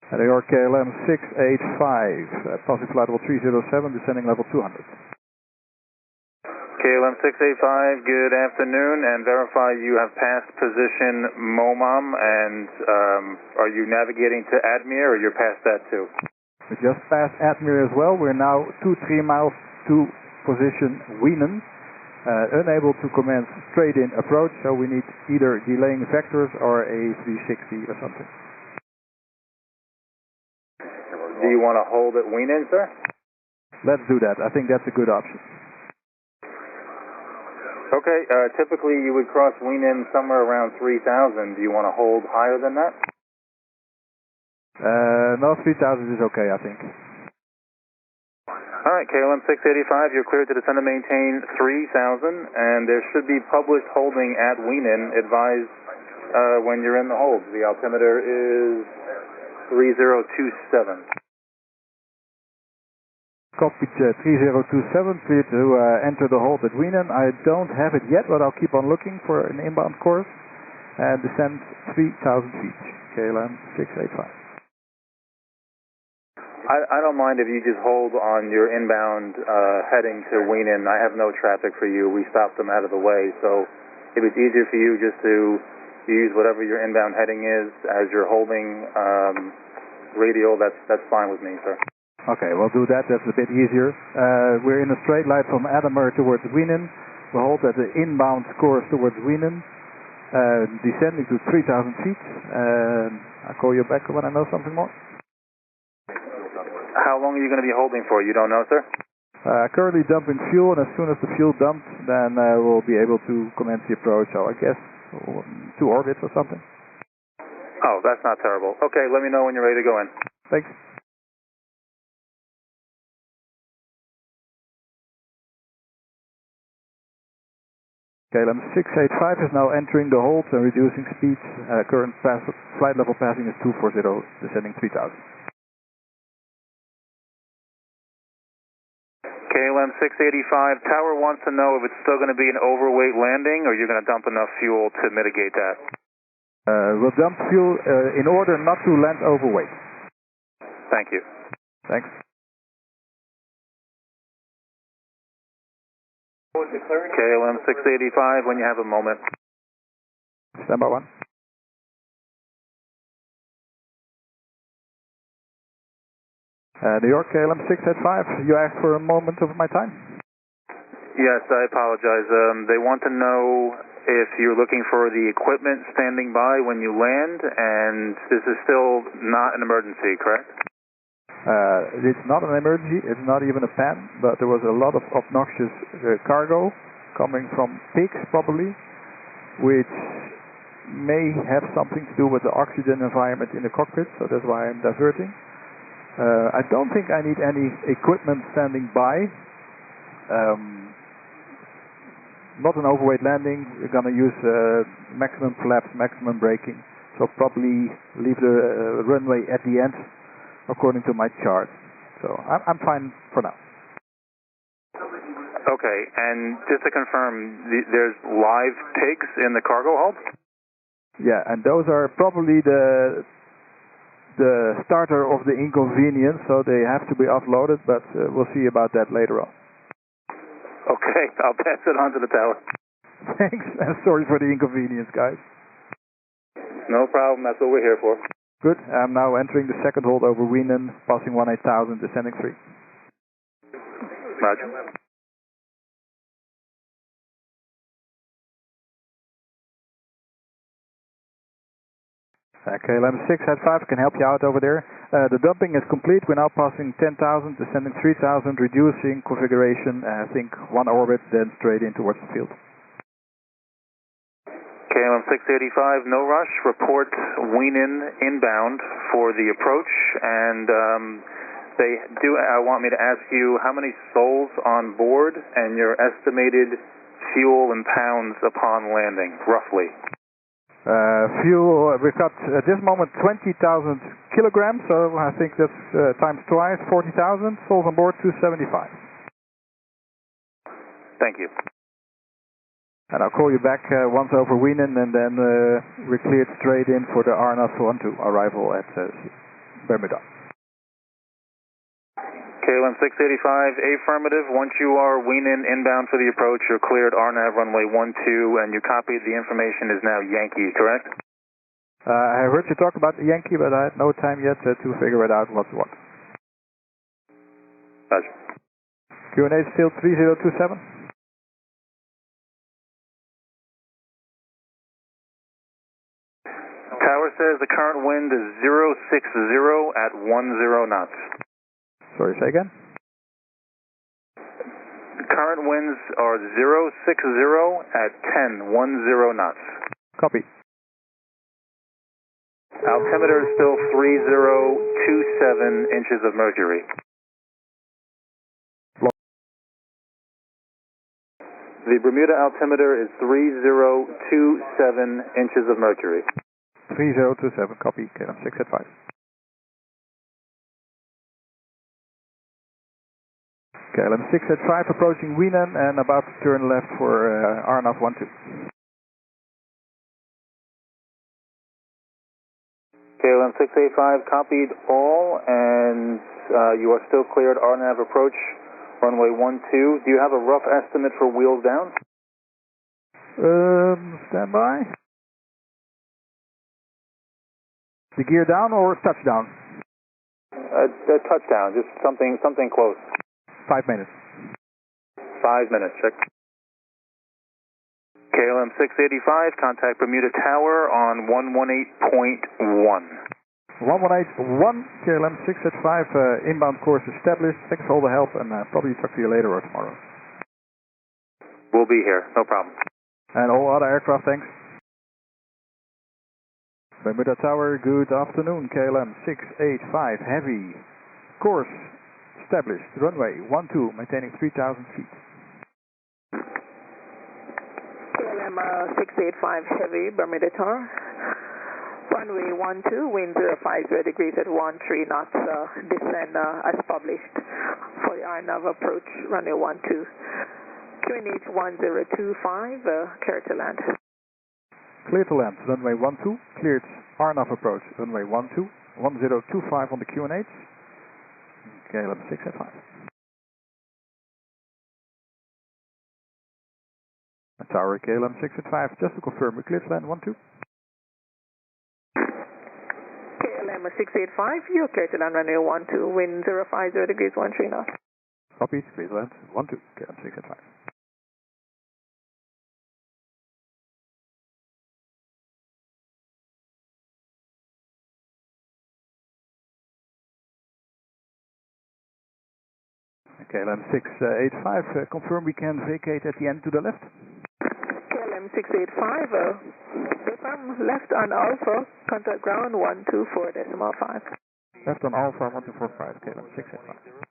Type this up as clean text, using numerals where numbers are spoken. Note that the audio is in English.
New York KLM 685, passing flight level 307, descending level 200. KLM 685, good afternoon, and verify you have passed position MOMAM, and are you navigating to Admir, or you're past that too? We just passed Admir as well. We're now 2-3 miles to position Wienen, unable to commence straight-in approach, so we need either delaying vectors or a 360 or something. Do you want to hold at Wienen, sir? Let's do that. I think that's a good option. Okay, typically you would cross Wienen somewhere around 3,000. Do you want to hold higher than that? No, 3,000 is okay, I think. All right, KLM 685, you're cleared to descend and maintain 3,000, and there should be published holding at Wienen. Advise when you're in the hold. The altimeter is 3027. Copy 3027, clear to enter the hold at Wienen. I don't have it yet, but I'll keep on looking for an inbound course. And descend 3,000 feet, KLM 685. I don't mind if you just hold on your inbound heading to Wienen. I have no traffic for you. We stopped them out of the way, so if it's easier for you just to use whatever your inbound heading is as you're holding radial, that's fine with me, sir. Okay, we'll do that. That's a bit easier. We're in a straight line from Admir towards Wienen. We'll hold at the inbound course towards Wienen, descending to 3,000 feet. I'll call you back when I know something more. How long are you going to be holding for? You don't know, sir? Currently dumping fuel, and as soon as the fuel dumps, then we'll be able to commence the approach. So I guess 2 orbits or something. Oh, that's not terrible. Okay, let me know when you're ready to go in. Thanks. KLM 685 is now entering the hold and reducing speeds. Current flight level passing is 240, descending 3,000. KLM 685, tower wants to know if it's still going to be an overweight landing, or you're going to dump enough fuel to mitigate that. We'll dump fuel in order not to land overweight. Thank you. Thanks. KLM 685, when you have a moment. Stand by 1. New York KLM 685, you asked for a moment of my time? Yes, I apologize. They want to know if you're looking for the equipment standing by when you land, and this is still not an emergency, correct? It's not an emergency, it's not even a pan, but there was a lot of obnoxious cargo coming from pigs probably, which may have something to do with the oxygen environment in the cockpit, so that's why I'm diverting. I don't think I need any equipment standing by. Not an overweight landing, we're going to use maximum flaps, maximum braking, so probably leave the runway at the end according to my chart. So I'm fine for now. Okay, and just to confirm, there's live pigs in the cargo hold? Yeah, and those are probably the starter of the inconvenience, so they have to be offloaded, but we'll see about that later on. Okay, I'll pass it on to the tower. Thanks, and sorry for the inconvenience, guys. No problem, that's what we're here for. Good, I'm now entering the second hold over Wienen, passing 18,000, descending 3. Roger. KLM 685 can help you out over there. The dumping is complete. We're now passing 10,000, descending 3,000, reducing configuration, I think 1 orbit, then straight in towards the field. KLM 685, no rush. Report Wienen inbound for the approach, and they do want me to ask you how many souls on board and your estimated fuel in pounds upon landing, roughly. Fuel, we've got at this moment 20,000 kilograms, so I think that's times twice, 40,000. Souls on board, 275. Thank you. And I'll call you back once over Wienen, and then we're cleared straight in for the R012 arrival at Bermuda. KLM 685, affirmative. Once you are weaning inbound for the approach, you're cleared RNAV runway 12, and you copied the information is now Yankee, correct? I heard you talk about the Yankee, but I had no time yet to figure it out what's what. Gotcha. Q&A still 3027. Tower says the current wind is 060 at 10 knots. Sorry, say again? The current winds are 060 at 10 knots. Copy. Altimeter is still 3027 inches of mercury. The Bermuda altimeter is 3027 inches of mercury. 3027, copy, KLM 685. KLM 685 approaching Wiener and about to turn left for RNAV 12. KLM 685 copied all, and you are still cleared RNAV approach, runway 12. Do you have a rough estimate for wheels down? Stand by. The gear down or touchdown? Touchdown, just something close. 5 minutes. 5 minutes, check. KLM 685, contact Bermuda Tower on 118.1. 1181, KLM 685, inbound course established. Thanks for all the help, and probably talk to you later or tomorrow. We'll be here, no problem. And all other aircraft, thanks. Bermuda Tower, good afternoon. KLM 685, heavy. Course established. Runway 12, maintaining 3,000 feet. KLM 685, heavy, Bermuda Tower. Runway 12, wind 050 degrees at 13 knots. Descend as published for the RNAV approach, runway 12. QNH 1025, clear to land. Clear to land, runway 12, cleared RNAV approach, runway 12, 1025 on the QNH, KLM 685. Tower KLM 685, just to confirm, we cleared to land 12. KLM 685, you're clear to land runway 12, wind 050 degrees 13 knots. Copy, clear to land 12, KLM 685. KLM 685, confirm we can vacate at the end to the left. KLM 685, confirm left on Alpha, contact ground 124.5. Left on Alpha 1245, KLM 685.